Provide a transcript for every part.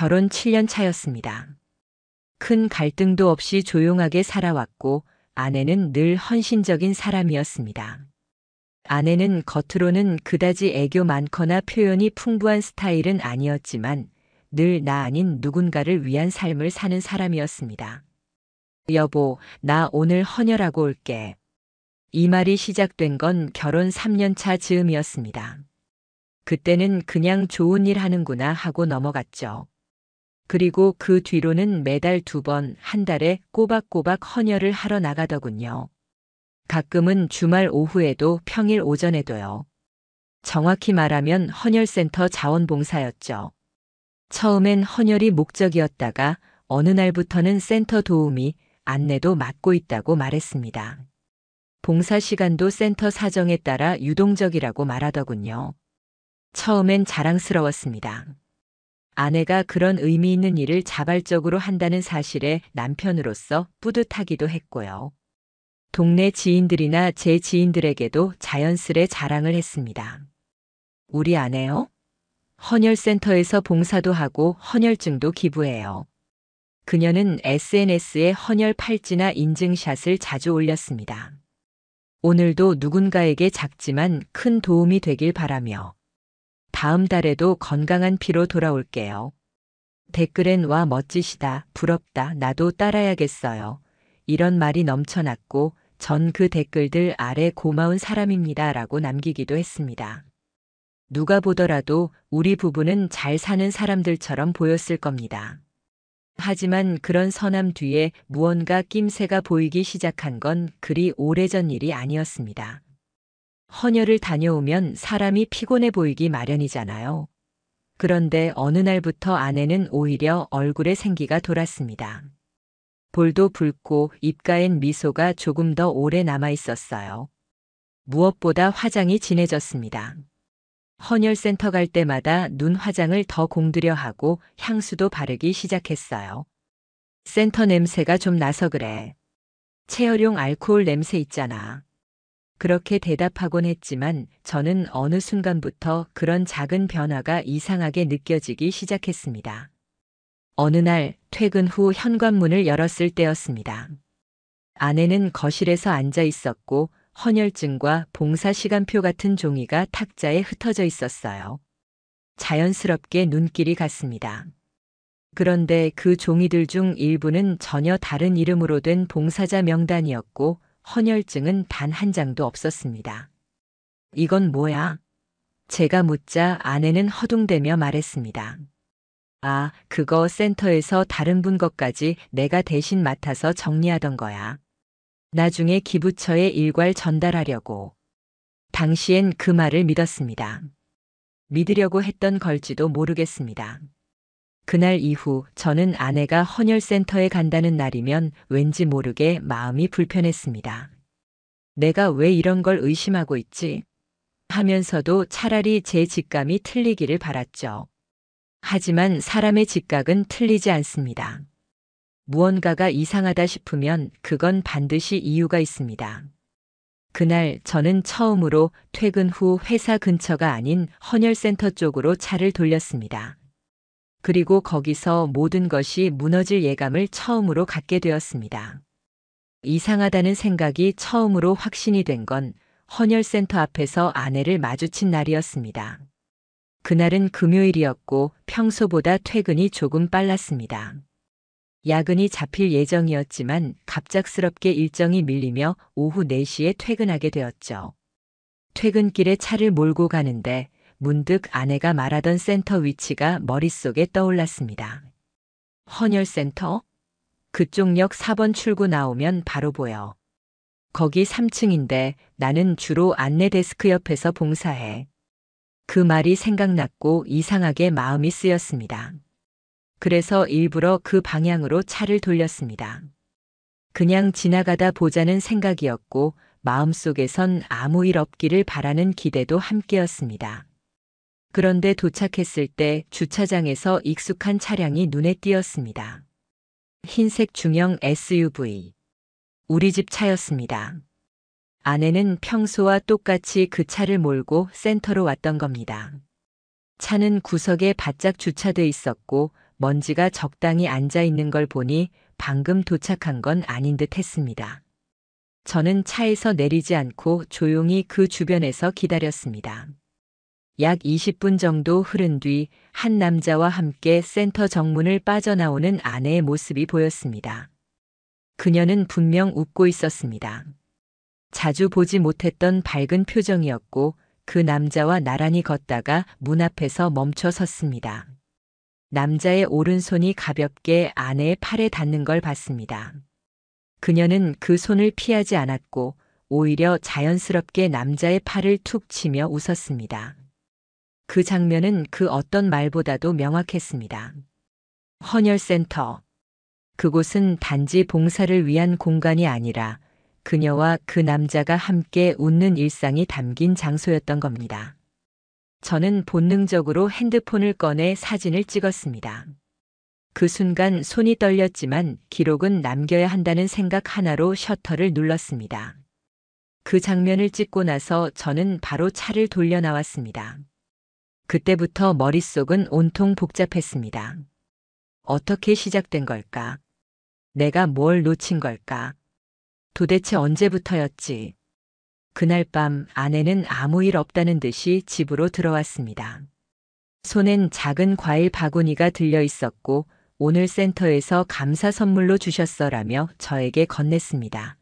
결혼 7년 차였습니다. 큰 갈등도 없이 조용하게 살아왔고 아내는 늘 헌신적인 사람이었습니다. 아내는 겉으로는 그다지 애교 많거나 표현이 풍부한 스타일은 아니었지만 늘 나 아닌 누군가를 위한 삶을 사는 사람이었습니다. 여보, 나 오늘 헌혈하고 올게. 이 말이 시작된 건 결혼 3년 차 즈음이었습니다. 그때는 그냥 좋은 일 하는구나 하고 넘어갔죠. 그리고 그 뒤로는 매달 2번, 한 달에 꼬박꼬박 헌혈을 하러 나가더군요. 가끔은 주말 오후에도 평일 오전에도요. 정확히 말하면 헌혈센터 자원봉사였죠. 처음엔 헌혈이 목적이었다가 어느 날부터는 센터 도우미, 안내도 맡고 있다고 말했습니다. 봉사 시간도 센터 사정에 따라 유동적이라고 말하더군요. 처음엔 자랑스러웠습니다. 아내가 그런 의미 있는 일을 자발적으로 한다는 사실에 남편으로서 뿌듯하기도 했고요. 동네 지인들이나 제 지인들에게도 자연스레 자랑을 했습니다. 우리 아내요? 헌혈센터에서 봉사도 하고 헌혈증도 기부해요. 그녀는 SNS에 헌혈 팔찌나 인증샷을 자주 올렸습니다. 오늘도 누군가에게 작지만 큰 도움이 되길 바라며 다음 달에도 건강한 피로 돌아올게요. 댓글엔 와 멋지시다, 부럽다, 나도 따라야겠어요. 이런 말이 넘쳐났고 전 그 댓글들 아래 고마운 사람입니다 라고 남기기도 했습니다. 누가 보더라도 우리 부부는 잘 사는 사람들처럼 보였을 겁니다. 하지만 그런 선함 뒤에 무언가 낌새가 보이기 시작한 건 그리 오래전 일이 아니었습니다. 헌혈을 다녀오면 사람이 피곤해 보이기 마련이잖아요. 그런데 어느 날부터 아내는 오히려 얼굴에 생기가 돌았습니다. 볼도 붉고 입가엔 미소가 조금 더 오래 남아 있었어요. 무엇보다 화장이 진해졌습니다. 헌혈센터 갈 때마다 눈 화장을 더 공들여 하고 향수도 바르기 시작했어요. 센터 냄새가 좀 나서 그래. 체열용 알코올 냄새 있잖아. 그렇게 대답하곤 했지만 저는 어느 순간부터 그런 작은 변화가 이상하게 느껴지기 시작했습니다. 어느 날 퇴근 후 현관문을 열었을 때였습니다. 아내는 거실에서 앉아 있었고 헌혈증과 봉사 시간표 같은 종이가 탁자에 흩어져 있었어요. 자연스럽게 눈길이 갔습니다. 그런데 그 종이들 중 일부는 전혀 다른 이름으로 된 봉사자 명단이었고 헌혈증은 단 한 장도 없었습니다. 이건 뭐야? 제가 묻자 아내는 허둥대며 말했습니다. 아, 그거 센터에서 다른 분 것까지 내가 대신 맡아서 정리하던 거야. 나중에 기부처에 일괄 전달하려고. 당시엔 그 말을 믿었습니다. 믿으려고 했던 걸지도 모르겠습니다. 그날 이후 저는 아내가 헌혈센터에 간다는 날이면 왠지 모르게 마음이 불편했습니다. 내가 왜 이런 걸 의심하고 있지? 하면서도 차라리 제 직감이 틀리기를 바랐죠. 하지만 사람의 직각은 틀리지 않습니다. 무언가가 이상하다 싶으면 그건 반드시 이유가 있습니다. 그날 저는 처음으로 퇴근 후 회사 근처가 아닌 헌혈센터 쪽으로 차를 돌렸습니다. 그리고 거기서 모든 것이 무너질 예감을 처음으로 갖게 되었습니다. 이상하다는 생각이 처음으로 확신이 된 건 헌혈센터 앞에서 아내를 마주친 날이었습니다. 그날은 금요일이었고 평소보다 퇴근이 조금 빨랐습니다. 야근이 잡힐 예정이었지만 갑작스럽게 일정이 밀리며 오후 4시에 퇴근하게 되었죠. 퇴근길에 차를 몰고 가는데 문득 아내가 말하던 센터 위치가 머릿속에 떠올랐습니다. 헌혈센터? 그쪽 역 4번 출구 나오면 바로 보여. 거기 3층인데 나는 주로 안내 데스크 옆에서 봉사해. 그 말이 생각났고 이상하게 마음이 쓰였습니다. 그래서 일부러 그 방향으로 차를 돌렸습니다. 그냥 지나가다 보자는 생각이었고 마음속에선 아무 일 없기를 바라는 기대도 함께였습니다. 그런데 도착했을 때 주차장에서 익숙한 차량이 눈에 띄었습니다. 흰색 중형 SUV. 우리 집 차였습니다. 아내는 평소와 똑같이 그 차를 몰고 센터로 왔던 겁니다. 차는 구석에 바짝 주차돼 있었고 먼지가 적당히 앉아 있는 걸 보니 방금 도착한 건 아닌 듯 했습니다. 저는 차에서 내리지 않고 조용히 그 주변에서 기다렸습니다. 약 20분 정도 흐른 뒤 한 남자와 함께 센터 정문을 빠져나오는 아내의 모습이 보였습니다. 그녀는 분명 웃고 있었습니다. 자주 보지 못했던 밝은 표정이었고 그 남자와 나란히 걷다가 문 앞에서 멈춰 섰습니다. 남자의 오른손이 가볍게 아내의 팔에 닿는 걸 봤습니다. 그녀는 그 손을 피하지 않았고 오히려 자연스럽게 남자의 팔을 툭 치며 웃었습니다. 그 장면은 그 어떤 말보다도 명확했습니다. 헌혈센터. 그곳은 단지 봉사를 위한 공간이 아니라 그녀와 그 남자가 함께 웃는 일상이 담긴 장소였던 겁니다. 저는 본능적으로 핸드폰을 꺼내 사진을 찍었습니다. 그 순간 손이 떨렸지만 기록은 남겨야 한다는 생각 하나로 셔터를 눌렀습니다. 그 장면을 찍고 나서 저는 바로 차를 돌려 나왔습니다. 그때부터 머릿속은 온통 복잡했습니다. 어떻게 시작된 걸까? 내가 뭘 놓친 걸까? 도대체 언제부터였지? 그날 밤 아내는 아무 일 없다는 듯이 집으로 들어왔습니다. 손엔 작은 과일 바구니가 들려 있었고 오늘 센터에서 감사 선물로 주셨어라며 저에게 건넸습니다.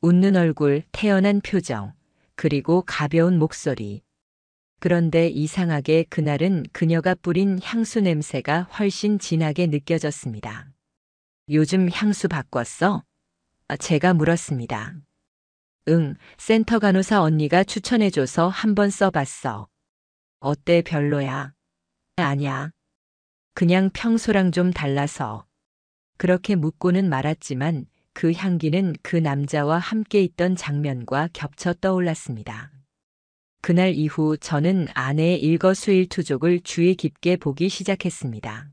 웃는 얼굴, 태연한 표정, 그리고 가벼운 목소리. 그런데 이상하게 그날은 그녀가 뿌린 향수 냄새가 훨씬 진하게 느껴졌습니다. 요즘 향수 바꿨어? 제가 물었습니다. 응, 센터 간호사 언니가 추천해줘서 한번 써봤어. 어때, 별로야? 아니야. 그냥 평소랑 좀 달라서. 그렇게 묻고는 말았지만 그 향기는 그 남자와 함께 있던 장면과 겹쳐 떠올랐습니다. 그날 이후 저는 아내의 일거수일투족을 주의 깊게 보기 시작했습니다.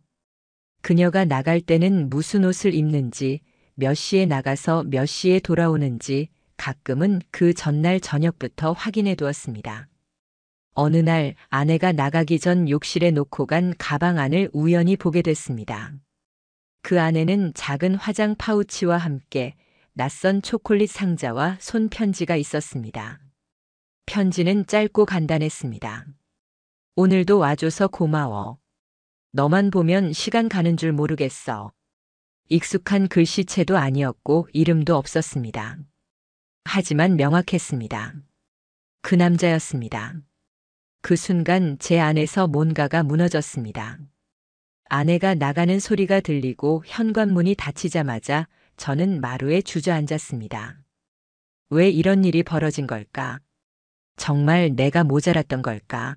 그녀가 나갈 때는 무슨 옷을 입는지, 몇 시에 나가서 몇 시에 돌아오는지 가끔은 그 전날 저녁부터 확인해 두었습니다. 어느 날 아내가 나가기 전 욕실에 놓고 간 가방 안을 우연히 보게 됐습니다. 그 안에는 작은 화장 파우치와 함께 낯선 초콜릿 상자와 손편지가 있었습니다. 편지는 짧고 간단했습니다. 오늘도 와줘서 고마워. 너만 보면 시간 가는 줄 모르겠어. 익숙한 글씨체도 아니었고 이름도 없었습니다. 하지만 명확했습니다. 그 남자였습니다. 그 순간 제 안에서 뭔가가 무너졌습니다. 아내가 나가는 소리가 들리고 현관문이 닫히자마자 저는 마루에 주저앉았습니다. 왜 이런 일이 벌어진 걸까? 정말 내가 모자랐던 걸까?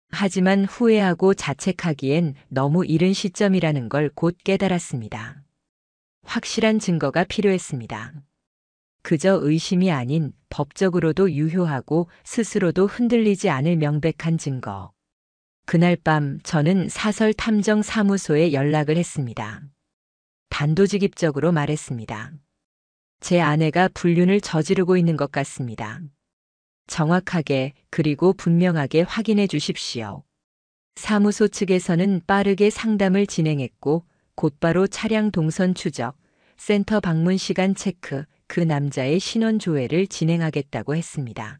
하지만 후회하고 자책하기엔 너무 이른 시점이라는 걸 곧 깨달았습니다. 확실한 증거가 필요했습니다. 그저 의심이 아닌 법적으로도 유효하고 스스로도 흔들리지 않을 명백한 증거. 그날 밤 저는 사설 탐정 사무소에 연락을 했습니다. 단도직입적으로 말했습니다. 제 아내가 불륜을 저지르고 있는 것 같습니다. 정확하게 그리고 분명하게 확인해 주십시오. 사무소 측에서는 빠르게 상담을 진행했고 곧바로 차량 동선 추적, 센터 방문 시간 체크, 그 남자의 신원 조회를 진행하겠다고 했습니다.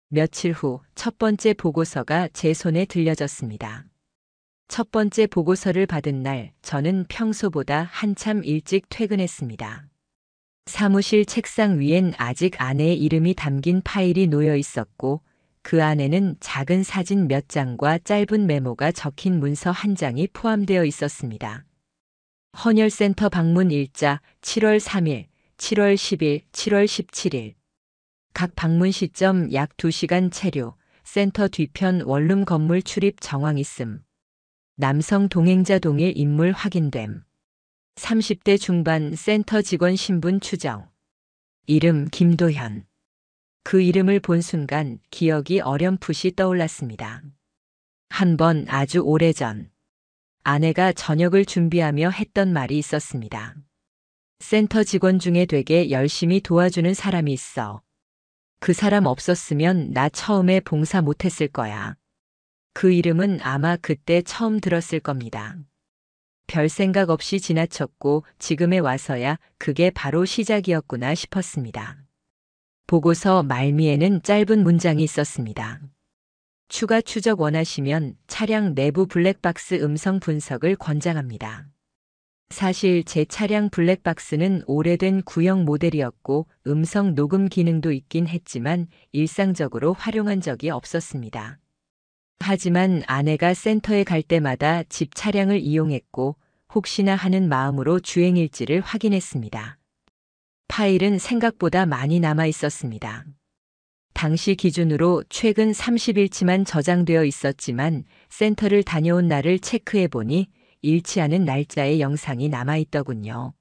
며칠 후 첫 번째 보고서가 제 손에 들려졌습니다. 첫 번째 보고서를 받은 날 저는 평소보다 한참 일찍 퇴근했습니다. 사무실 책상 위엔 아직 아내의 이름이 담긴 파일이 놓여 있었고 그 안에는 작은 사진 몇 장과 짧은 메모가 적힌 문서 한 장이 포함되어 있었습니다. 헌혈센터 방문 일자 7월 3일, 7월 10일, 7월 17일. 각 방문 시점 약 2시간 체류, 센터 뒤편 원룸 건물 출입 정황 있음. 남성 동행자 동일 인물 확인됨. 30대 중반 센터 직원 신분 추정. 이름 김도현. 그 이름을 본 순간 기억이 어렴풋이 떠올랐습니다. 한 번 아주 오래전 아내가 저녁을 준비하며 했던 말이 있었습니다. 센터 직원 중에 되게 열심히 도와주는 사람이 있어. 그 사람 없었으면 나 처음에 봉사 못했을 거야. 그 이름은 아마 그때 처음 들었을 겁니다. 별 생각 없이 지나쳤고 지금에 와서야 그게 바로 시작이었구나 싶었습니다. 보고서 말미에는 짧은 문장이 있었습니다. 추가 추적 원하시면 차량 내부 블랙박스 음성 분석을 권장합니다. 사실 제 차량 블랙박스는 오래된 구형 모델이었고 음성 녹음 기능도 있긴 했지만 일상적으로 활용한 적이 없었습니다. 하지만 아내가 센터에 갈 때마다 집 차량을 이용했고 혹시나 하는 마음으로 주행일지를 확인했습니다. 파일은 생각보다 많이 남아 있었습니다. 당시 기준으로 최근 30일치만 저장되어 있었지만 센터를 다녀온 날을 체크해 보니 일치하는 날짜의 영상이 남아있더군요.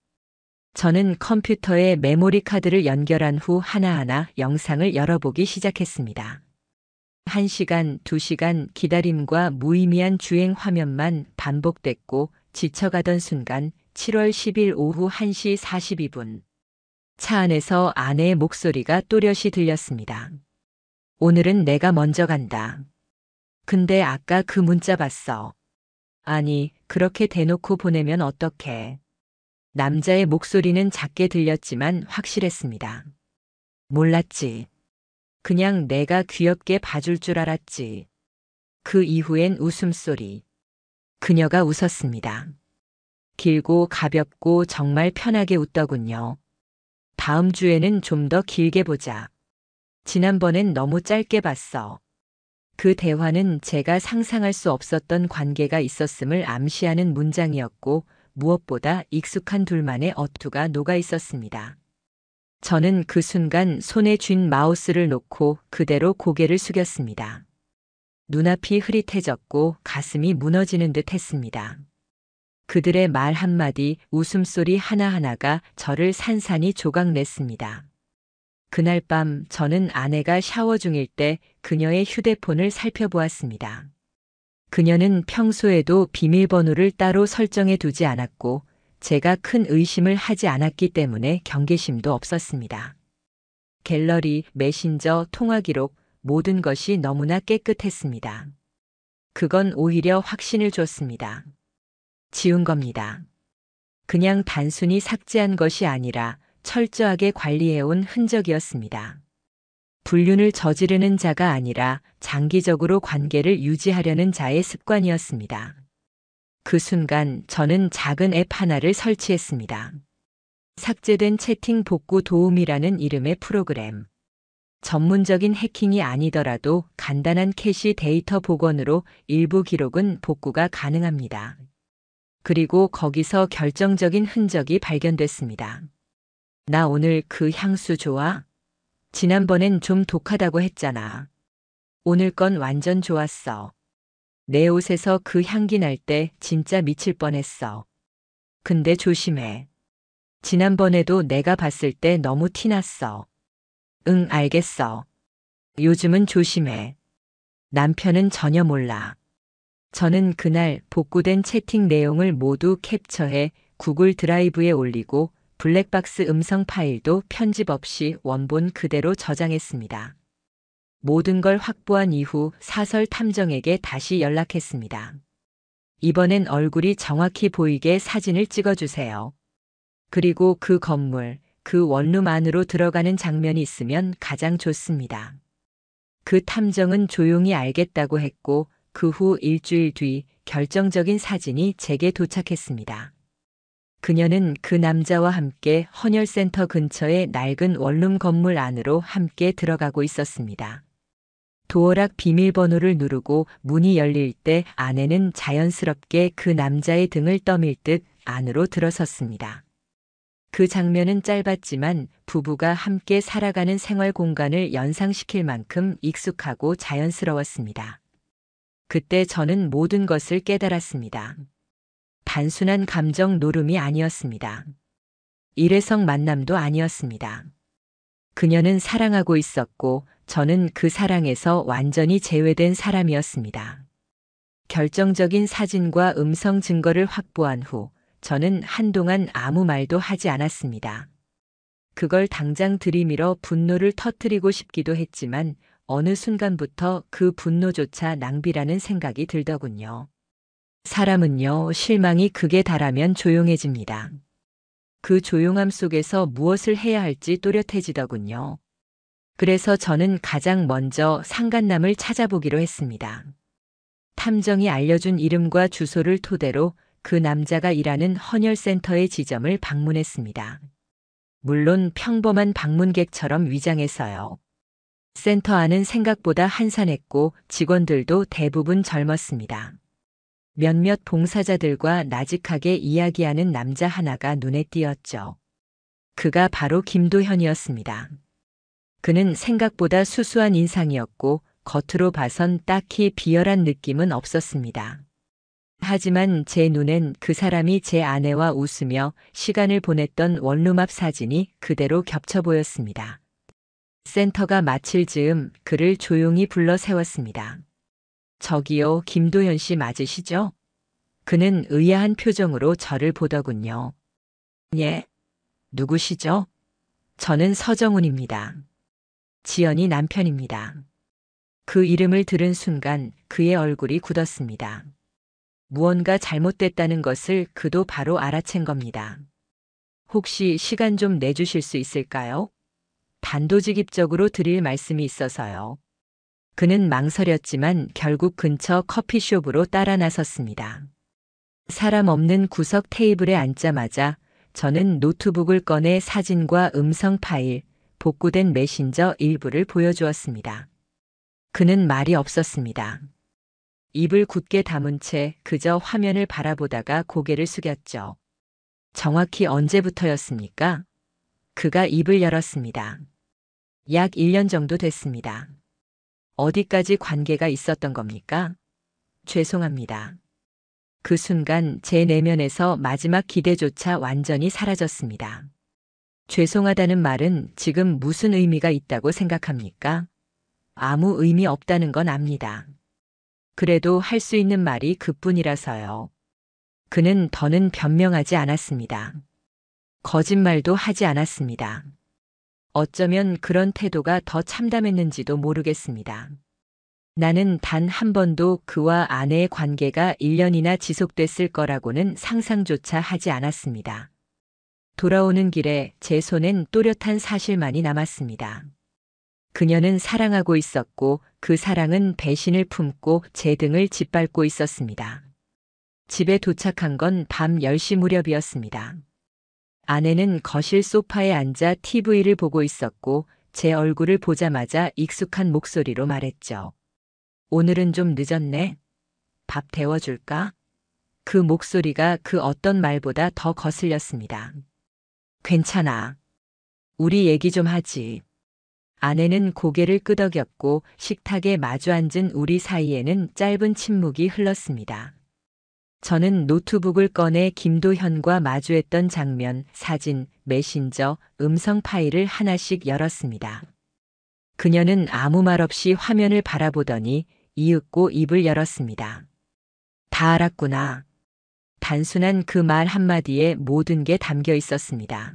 저는 컴퓨터에 메모리 카드를 연결한 후 하나하나 영상을 열어보기 시작했습니다. 1시간, 2시간 기다림과 무의미한 주행 화면만 반복됐고 지쳐가던 순간 7월 10일 오후 1시 42분. 차 안에서 아내의 목소리가 또렷이 들렸습니다. 오늘은 내가 먼저 간다. 근데 아까 그 문자 봤어. 아니, 그렇게 대놓고 보내면 어떡해. 남자의 목소리는 작게 들렸지만 확실했습니다. 몰랐지. 그냥 내가 귀엽게 봐줄 줄 알았지. 그 이후엔 웃음소리. 그녀가 웃었습니다. 길고 가볍고 정말 편하게 웃더군요. 다음 주에는 좀 더 길게 보자. 지난번엔 너무 짧게 봤어. 그 대화는 제가 상상할 수 없었던 관계가 있었음을 암시하는 문장이었고 무엇보다 익숙한 둘만의 어투가 녹아 있었습니다. 저는 그 순간 손에 쥔 마우스를 놓고 그대로 고개를 숙였습니다. 눈앞이 흐릿해졌고 가슴이 무너지는 듯 했습니다. 그들의 말 한마디, 웃음소리 하나하나가 저를 산산이 조각냈습니다. 그날 밤 저는 아내가 샤워 중일 때 그녀의 휴대폰을 살펴보았습니다. 그녀는 평소에도 비밀번호를 따로 설정해 두지 않았고 제가 큰 의심을 하지 않았기 때문에 경계심도 없었습니다. 갤러리, 메신저, 통화 기록 모든 것이 너무나 깨끗했습니다. 그건 오히려 확신을 줬습니다. 지운 겁니다. 그냥 단순히 삭제한 것이 아니라 철저하게 관리해온 흔적이었습니다. 불륜을 저지르는 자가 아니라 장기적으로 관계를 유지하려는 자의 습관이었습니다. 그 순간 저는 작은 앱 하나를 설치했습니다. 삭제된 채팅 복구 도움이라는 이름의 프로그램. 전문적인 해킹이 아니더라도 간단한 캐시 데이터 복원으로 일부 기록은 복구가 가능합니다. 그리고 거기서 결정적인 흔적이 발견됐습니다. 나 오늘 그 향수 좋아? 지난번엔 좀 독하다고 했잖아. 오늘 건 완전 좋았어. 내 옷에서 그 향기 날 때 진짜 미칠 뻔했어. 근데 조심해. 지난번에도 내가 봤을 때 너무 티났어. 응, 알겠어. 요즘은 조심해. 남편은 전혀 몰라. 저는 그날 복구된 채팅 내용을 모두 캡처해 구글 드라이브에 올리고 블랙박스 음성 파일도 편집 없이 원본 그대로 저장했습니다. 모든 걸 확보한 이후 사설 탐정에게 다시 연락했습니다. 이번엔 얼굴이 정확히 보이게 사진을 찍어주세요. 그리고 그 건물, 그 원룸 안으로 들어가는 장면이 있으면 가장 좋습니다. 그 탐정은 조용히 알겠다고 했고 그 후 일주일 뒤 결정적인 사진이 제게 도착했습니다. 그녀는 그 남자와 함께 헌혈센터 근처의 낡은 원룸 건물 안으로 함께 들어가고 있었습니다. 도어락 비밀번호를 누르고 문이 열릴 때 아내는 자연스럽게 그 남자의 등을 떠밀 듯 안으로 들어섰습니다. 그 장면은 짧았지만 부부가 함께 살아가는 생활 공간을 연상시킬 만큼 익숙하고 자연스러웠습니다. 그때 저는 모든 것을 깨달았습니다. 단순한 감정 노름이 아니었습니다. 일회성 만남도 아니었습니다. 그녀는 사랑하고 있었고 저는 그 사랑에서 완전히 제외된 사람이었습니다. 결정적인 사진과 음성 증거를 확보한 후 저는 한동안 아무 말도 하지 않았습니다. 그걸 당장 들이밀어 분노를 터뜨리고 싶기도 했지만 어느 순간부터 그 분노조차 낭비라는 생각이 들더군요. 사람은요, 실망이 극에 달하면 조용해집니다. 그 조용함 속에서 무엇을 해야 할지 또렷해지더군요. 그래서 저는 가장 먼저 상간남을 찾아보기로 했습니다. 탐정이 알려준 이름과 주소를 토대로 그 남자가 일하는 헌혈센터의 지점을 방문했습니다. 물론 평범한 방문객처럼 위장해서요. 센터 안은 생각보다 한산했고 직원들도 대부분 젊었습니다. 몇몇 봉사자들과 나직하게 이야기하는 남자 하나가 눈에 띄었죠. 그가 바로 김도현이었습니다. 그는 생각보다 수수한 인상이었고 겉으로 봐선 딱히 비열한 느낌은 없었습니다. 하지만 제 눈엔 그 사람이 제 아내와 웃으며 시간을 보냈던 원룸 앞 사진이 그대로 겹쳐 보였습니다. 센터가 마칠 즈음 그를 조용히 불러 세웠습니다. 저기요, 김도현 씨 맞으시죠? 그는 의아한 표정으로 저를 보더군요. 예? 누구시죠? 저는 서정훈입니다. 지연이 남편입니다. 그 이름을 들은 순간 그의 얼굴이 굳었습니다. 무언가 잘못됐다는 것을 그도 바로 알아챈 겁니다. 혹시 시간 좀 내주실 수 있을까요? 단도직입적으로 드릴 말씀이 있어서요. 그는 망설였지만 결국 근처 커피숍으로 따라 나섰습니다. 사람 없는 구석 테이블에 앉자마자 저는 노트북을 꺼내 사진과 음성 파일, 복구된 메신저 일부를 보여주었습니다. 그는 말이 없었습니다. 입을 굳게 다문 채 그저 화면을 바라보다가 고개를 숙였죠. 정확히 언제부터였습니까? 그가 입을 열었습니다. 약 1년 정도 됐습니다. 어디까지 관계가 있었던 겁니까? 죄송합니다. 그 순간 제 내면에서 마지막 기대조차 완전히 사라졌습니다. 죄송하다는 말은 지금 무슨 의미가 있다고 생각합니까? 아무 의미 없다는 건 압니다. 그래도 할 수 있는 말이 그뿐이라서요. 그는 더는 변명하지 않았습니다. 거짓말도 하지 않았습니다. 어쩌면 그런 태도가 더 참담했는지도 모르겠습니다. 나는 단 한 번도 그와 아내의 관계가 1년이나 지속됐을 거라고는 상상조차 하지 않았습니다. 돌아오는 길에 제 손엔 또렷한 사실만이 남았습니다. 그녀는 사랑하고 있었고 그 사랑은 배신을 품고 제 등을 짓밟고 있었습니다. 집에 도착한 건 밤 10시 무렵이었습니다. 아내는 거실 소파에 앉아 TV를 보고 있었고 제 얼굴을 보자마자 익숙한 목소리로 말했죠. 오늘은 좀 늦었네. 밥 데워줄까? 그 목소리가 그 어떤 말보다 더 거슬렸습니다. 괜찮아. 우리 얘기 좀 하지. 아내는 고개를 끄덕였고 식탁에 마주 앉은 우리 사이에는 짧은 침묵이 흘렀습니다. 저는 노트북을 꺼내 김도현과 마주했던 장면, 사진, 메신저, 음성 파일을 하나씩 열었습니다. 그녀는 아무 말 없이 화면을 바라보더니 이윽고 입을 열었습니다. 다 알았구나. 단순한 그 말 한마디에 모든 게 담겨 있었습니다.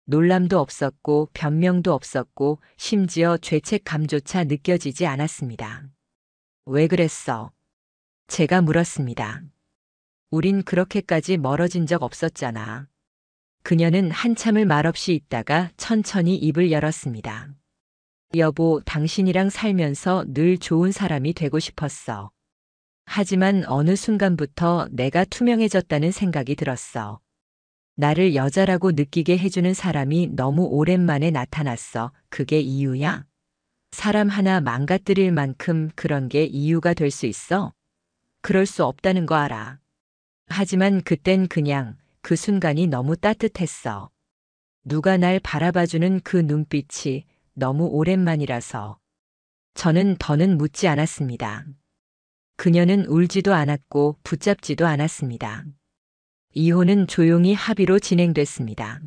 놀람도 없었고 변명도 없었고 심지어 죄책감조차 느껴지지 않았습니다. 왜 그랬어? 제가 물었습니다. 우린 그렇게까지 멀어진 적 없었잖아. 그녀는 한참을 말없이 있다가 천천히 입을 열었습니다. 여보, 당신이랑 살면서 늘 좋은 사람이 되고 싶었어. 하지만 어느 순간부터 내가 투명해졌다는 생각이 들었어. 나를 여자라고 느끼게 해주는 사람이 너무 오랜만에 나타났어. 그게 이유야? 사람 하나 망가뜨릴 만큼 그런 게 이유가 될 수 있어? 그럴 수 없다는 거 알아. 하지만 그땐 그냥 그 순간이 너무 따뜻했어. 누가 날 바라봐주는 그 눈빛이 너무 오랜만이라서. 저는 더는 묻지 않았습니다. 그녀는 울지도 않았고 붙잡지도 않았습니다. 이혼은 조용히 합의로 진행됐습니다.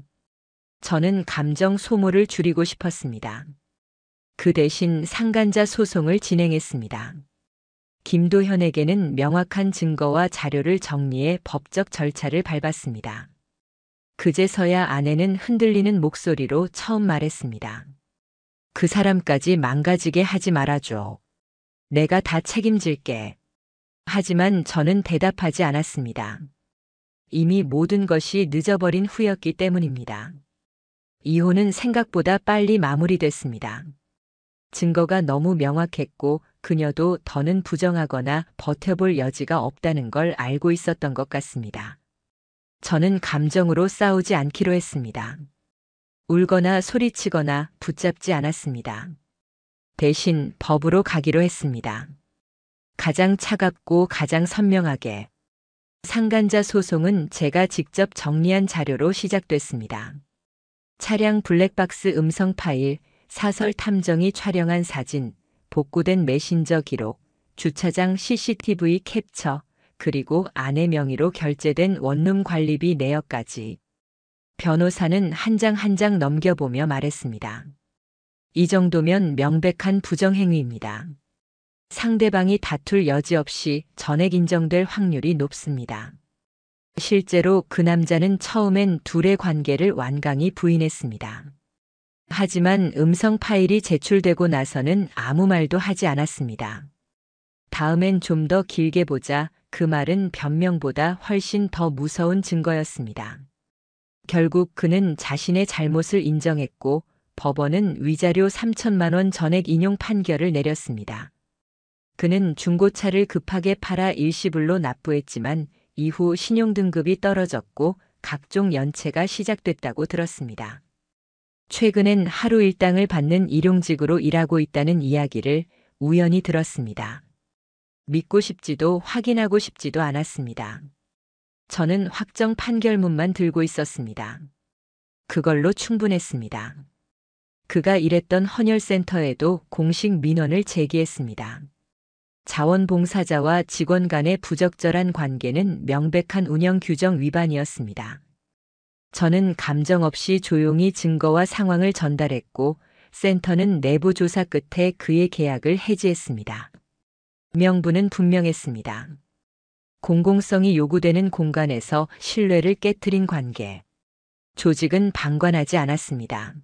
저는 감정 소모를 줄이고 싶었습니다. 그 대신 상간자 소송을 진행했습니다. 김도현에게는 명확한 증거와 자료를 정리해 법적 절차를 밟았습니다. 그제서야 아내는 흔들리는 목소리로 처음 말했습니다. 그 사람까지 망가지게 하지 말아줘. 내가 다 책임질게. 하지만 저는 대답하지 않았습니다. 이미 모든 것이 늦어버린 후였기 때문입니다. 이혼은 생각보다 빨리 마무리됐습니다. 증거가 너무 명확했고 그녀도 더는 부정하거나 버텨볼 여지가 없다는 걸 알고 있었던 것 같습니다. 저는 감정으로 싸우지 않기로 했습니다. 울거나 소리치거나 붙잡지 않았습니다. 대신 법으로 가기로 했습니다. 가장 차갑고 가장 선명하게. 상간자 소송은 제가 직접 정리한 자료로 시작됐습니다. 차량 블랙박스 음성 파일, 사설 탐정이 촬영한 사진, 복구된 메신저 기록, 주차장 CCTV 캡처, 그리고 아내 명의로 결제된 원룸 관리비 내역까지. 변호사는 한 장 한 장 넘겨보며 말했습니다. 이 정도면 명백한 부정행위입니다. 상대방이 다툴 여지 없이 전액 인정될 확률이 높습니다. 실제로 그 남자는 처음엔 둘의 관계를 완강히 부인했습니다. 하지만 음성 파일이 제출되고 나서는 아무 말도 하지 않았습니다. 다음엔 좀 더 길게 보자. 그 말은 변명보다 훨씬 더 무서운 증거였습니다. 결국 그는 자신의 잘못을 인정했고 법원은 위자료 3천만 원 전액 인용 판결을 내렸습니다. 그는 중고차를 급하게 팔아 일시불로 납부했지만 이후 신용등급이 떨어졌고 각종 연체가 시작됐다고 들었습니다. 최근엔 하루 일당을 받는 일용직으로 일하고 있다는 이야기를 우연히 들었습니다. 믿고 싶지도 확인하고 싶지도 않았습니다. 저는 확정 판결문만 들고 있었습니다. 그걸로 충분했습니다. 그가 일했던 헌혈센터에도 공식 민원을 제기했습니다. 자원봉사자와 직원 간의 부적절한 관계는 명백한 운영 규정 위반이었습니다. 저는 감정 없이 조용히 증거와 상황을 전달했고 센터는 내부 조사 끝에 그의 계약을 해지했습니다. 명분은 분명했습니다. 공공성이 요구되는 공간에서 신뢰를 깨트린 관계. 조직은 방관하지 않았습니다.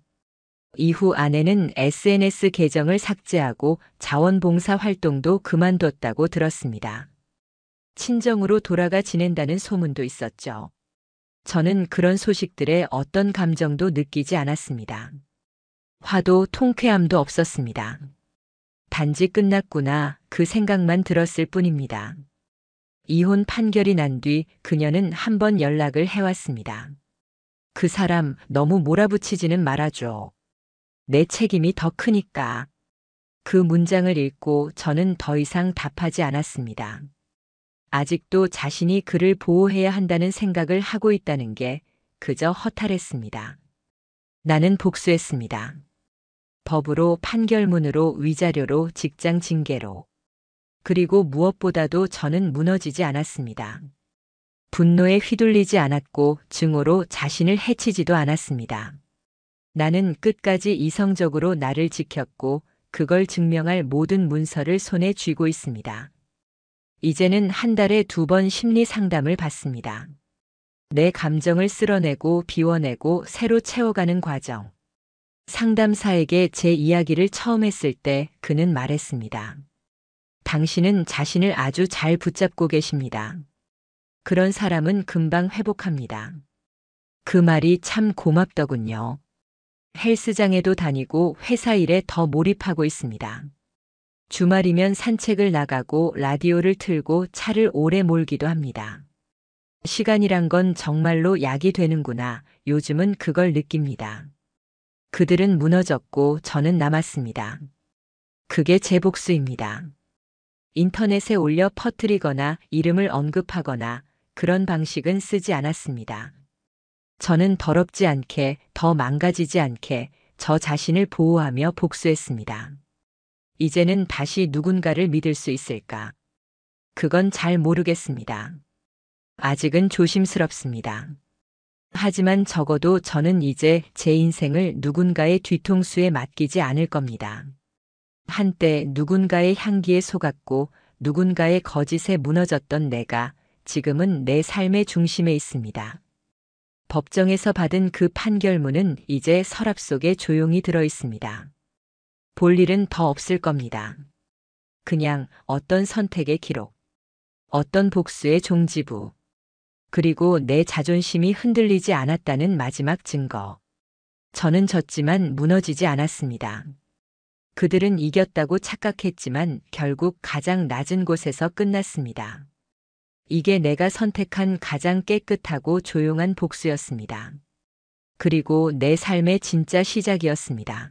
이후 아내는 SNS 계정을 삭제하고 자원봉사 활동도 그만뒀다고 들었습니다. 친정으로 돌아가 지낸다는 소문도 있었죠. 저는 그런 소식들에 어떤 감정도 느끼지 않았습니다. 화도 통쾌함도 없었습니다. 단지 끝났구나 그 생각만 들었을 뿐입니다. 이혼 판결이 난 뒤 그녀는 한 번 연락을 해왔습니다. 그 사람 너무 몰아붙이지는 말아줘. 내 책임이 더 크니까. 그 문장을 읽고 저는 더 이상 답하지 않았습니다. 아직도 자신이 그를 보호해야 한다는 생각을 하고 있다는 게 그저 허탈했습니다. 나는 복수했습니다. 법으로, 판결문으로, 위자료로, 직장 징계로. 그리고 무엇보다도 저는 무너지지 않았습니다. 분노에 휘둘리지 않았고 증오로 자신을 해치지도 않았습니다. 나는 끝까지 이성적으로 나를 지켰고 그걸 증명할 모든 문서를 손에 쥐고 있습니다. 이제는 한 달에 2번 심리 상담을 받습니다. 내 감정을 쓸어내고 비워내고 새로 채워가는 과정. 상담사에게 제 이야기를 처음 했을 때 그는 말했습니다. 당신은 자신을 아주 잘 붙잡고 계십니다. 그런 사람은 금방 회복합니다. 그 말이 참 고맙더군요. 헬스장에도 다니고 회사 일에 더 몰입하고 있습니다. 주말이면 산책을 나가고 라디오를 틀고 차를 오래 몰기도 합니다. 시간이란 건 정말로 약이 되는구나. 요즘은 그걸 느낍니다. 그들은 무너졌고 저는 남았습니다. 그게 제 복수입니다. 인터넷에 올려 퍼뜨리거나 이름을 언급하거나 그런 방식은 쓰지 않았습니다. 저는 더럽지 않게, 더 망가지지 않게 저 자신을 보호하며 복수했습니다. 이제는 다시 누군가를 믿을 수 있을까? 그건 잘 모르겠습니다. 아직은 조심스럽습니다. 하지만 적어도 저는 이제 제 인생을 누군가의 뒤통수에 맡기지 않을 겁니다. 한때 누군가의 향기에 속았고 누군가의 거짓에 무너졌던 내가 지금은 내 삶의 중심에 있습니다. 법정에서 받은 그 판결문은 이제 서랍 속에 조용히 들어 있습니다. 볼 일은 더 없을 겁니다. 그냥 어떤 선택의 기록. 어떤 복수의 종지부. 그리고 내 자존심이 흔들리지 않았다는 마지막 증거. 저는 졌지만 무너지지 않았습니다. 그들은 이겼다고 착각했지만 결국 가장 낮은 곳에서 끝났습니다. 이게 내가 선택한 가장 깨끗하고 조용한 복수였습니다. 그리고 내 삶의 진짜 시작이었습니다.